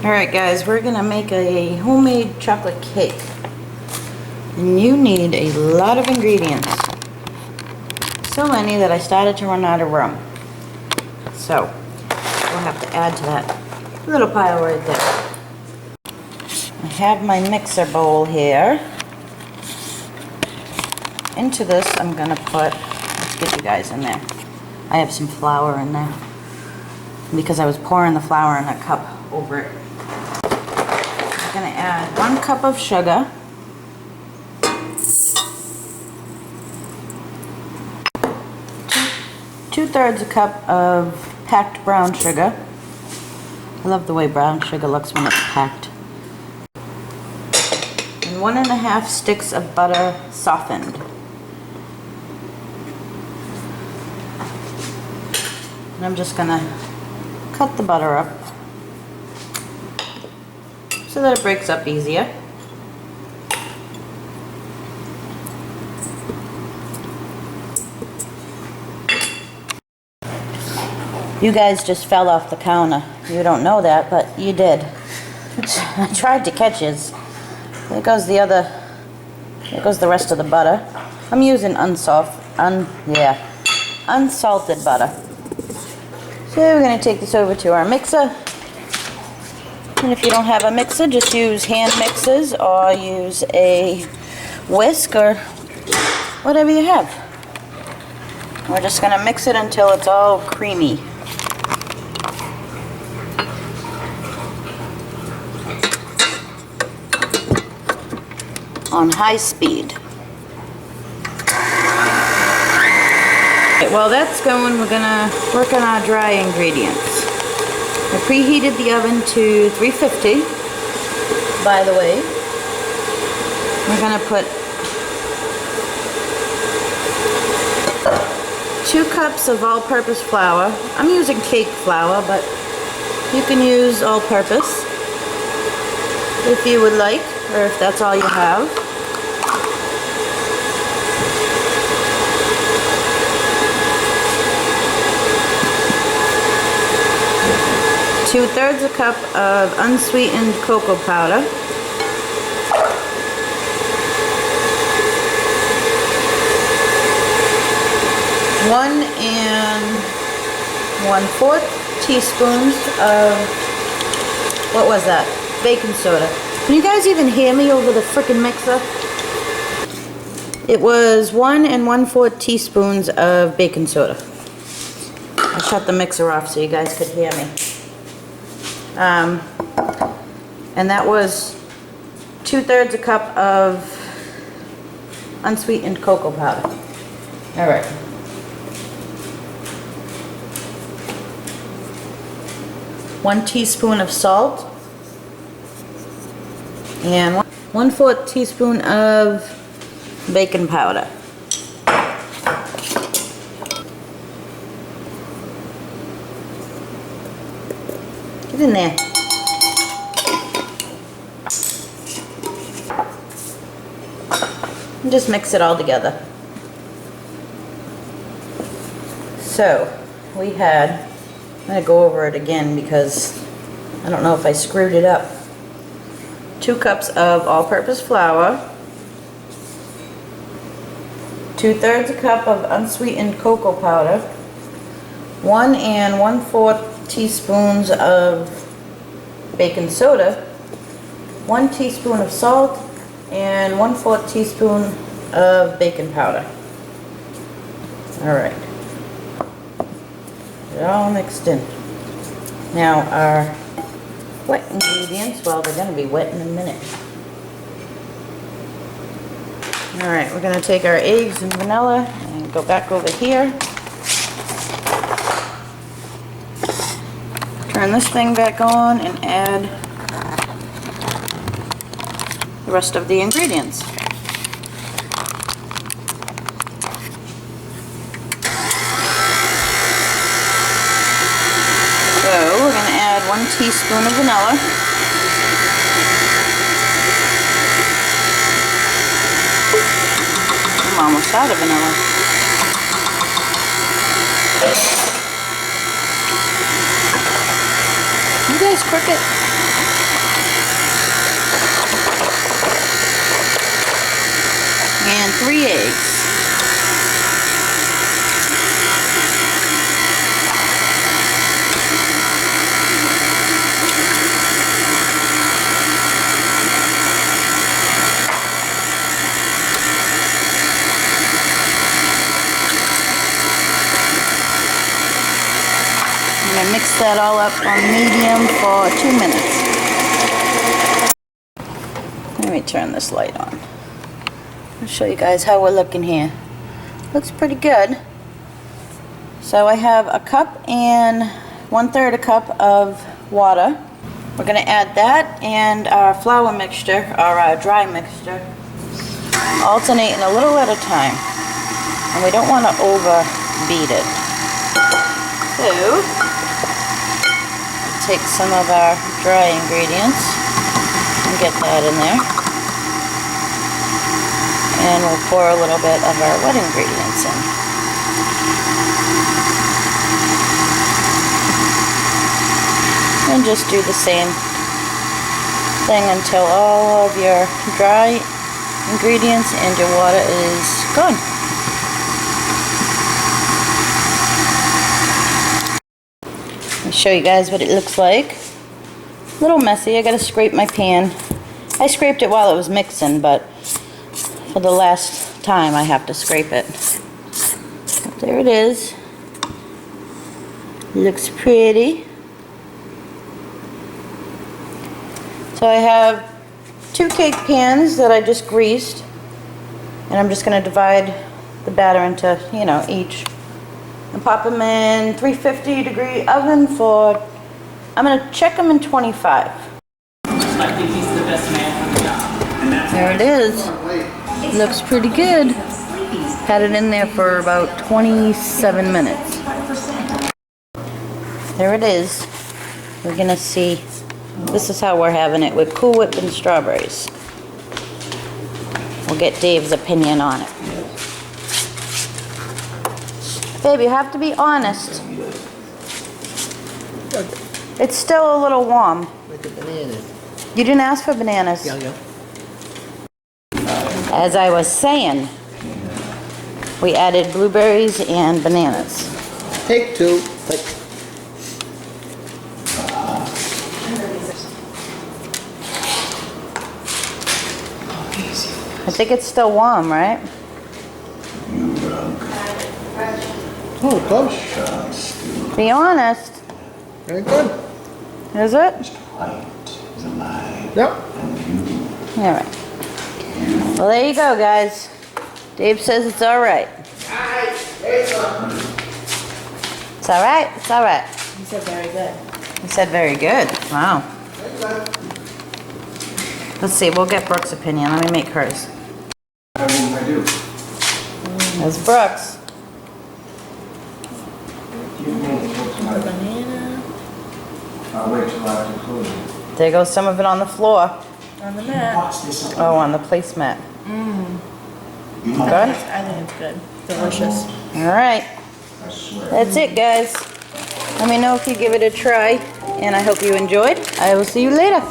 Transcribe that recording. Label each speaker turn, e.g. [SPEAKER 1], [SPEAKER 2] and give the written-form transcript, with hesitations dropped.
[SPEAKER 1] Alright guys, we're gonna make a homemade chocolate cake. And you need a lot of ingredients. So many that I started to run out of room. So, we'll have to add to that little pile right there. I have my mixer bowl here. Into this I'm gonna put, let's get you guys in there. I have some flour in there because I was pouring the flour in a cup over it. I'm going to add 1 cup of sugar, 2/3 a cup of packed brown sugar. I love the way brown sugar looks when it's packed. And 1½ sticks of butter softened. And I'm just going to cut the butter up so that it breaks up easier. You guys just fell off the counter. You don't know that, but you did. I tried to catch his. There goes the rest of the butter. I'm using unsalted butter. So we're going to take this over to our mixer. And if you don't have a mixer, just use hand mixers or use a whisk or whatever you have. We're just going to mix it until it's all creamy. On high speed. While that's going, we're going to work on our dry ingredients. I preheated the oven to 350. By the way, we're going to put 2 cups of all-purpose flour. I'm using cake flour, but you can use all-purpose if you would like, or if that's all you have. Two-thirds a cup of unsweetened cocoa powder. 1 1/4 teaspoons of, what was that? Baking soda. Can you guys even hear me over the frickin' mixer? It was 1 1/4 teaspoons of baking soda. I shut the mixer off so you guys could hear me. And that was 2/3 a cup of unsweetened cocoa powder. All right. One teaspoon of salt and 1/4 teaspoon of baking powder. Get in there. And just mix it all together. So, we had, I'm going to go over it again because I don't know if I screwed it up. 2 cups of all-purpose flour, 2/3 a cup of unsweetened cocoa powder, 1 1/4 teaspoons of baking soda, 1 teaspoon of salt, and 1/4 teaspoon of baking powder. Alright. It all mixed in. Now our wet ingredients, well, they're going to be wet in a minute. Alright, we're going to take our eggs and vanilla and go back over here. Turn this thing back on and add the rest of the ingredients. So we're going to add 1 teaspoon of vanilla. I'm almost out of vanilla. You guys crooked. and 3 eggs. I'm going to mix that all up on medium for 2 minutes. Let me turn this light on. I'll show you guys how we're looking here. Looks pretty good. So I have a cup and 1/3 a cup of water. We're going to add that and our flour mixture, or our dry mixture, alternating a little at a time. And we don't want to overbeat it. So, take some of our dry ingredients and get that in there. And we'll pour a little bit of our wet ingredients in. And just do the same thing until all of your dry ingredients and your water is gone. I'll show you guys what it looks like. A little messy. I gotta scrape my pan. I scraped it while it was mixing, but for the last time I have to scrape it. But there it is. Looks pretty. So I have 2 cake pans that I just greased, and I'm just going to divide the batter into, you know, each, and pop them in 350-degree oven for, I'm going to check them in 25.
[SPEAKER 2] I think he's the best man for the job.
[SPEAKER 1] There it is. Looks pretty good. Had it in there for about 27 minutes. There it is. We're going to see. This is how we're having it with Cool Whip and strawberries. We'll get Dave's opinion on it. Babe, you have to be honest. It's still a little warm.
[SPEAKER 3] Like a banana.
[SPEAKER 1] You didn't ask for bananas.
[SPEAKER 3] Yeah.
[SPEAKER 1] As I was saying, we added blueberries and bananas.
[SPEAKER 3] Take 2.
[SPEAKER 1] I think it's still warm, right?
[SPEAKER 3] Oh, gosh.
[SPEAKER 1] Be honest.
[SPEAKER 3] Very good.
[SPEAKER 1] Is it?
[SPEAKER 3] Yep.
[SPEAKER 1] All right. Well, there you go, guys. Dave says it's all right. It's all right. It's all right.
[SPEAKER 2] He said very good.
[SPEAKER 1] He said very good. Wow. Let's see. We'll get Brooke's opinion. Let me make hers.
[SPEAKER 4] I do.
[SPEAKER 1] There's Brooke's.
[SPEAKER 2] Banana
[SPEAKER 4] I'll wait till after closing.
[SPEAKER 1] There goes some of it on the floor.
[SPEAKER 2] on the mat.
[SPEAKER 4] Watch this.
[SPEAKER 1] Oh, on the placemat.
[SPEAKER 4] You
[SPEAKER 1] Good?
[SPEAKER 4] might,
[SPEAKER 2] I think it's good. Delicious.
[SPEAKER 1] All right.
[SPEAKER 4] I swear.
[SPEAKER 1] That's it, guys. Let me know if you give it a try, and I hope you enjoyed. I will see you later.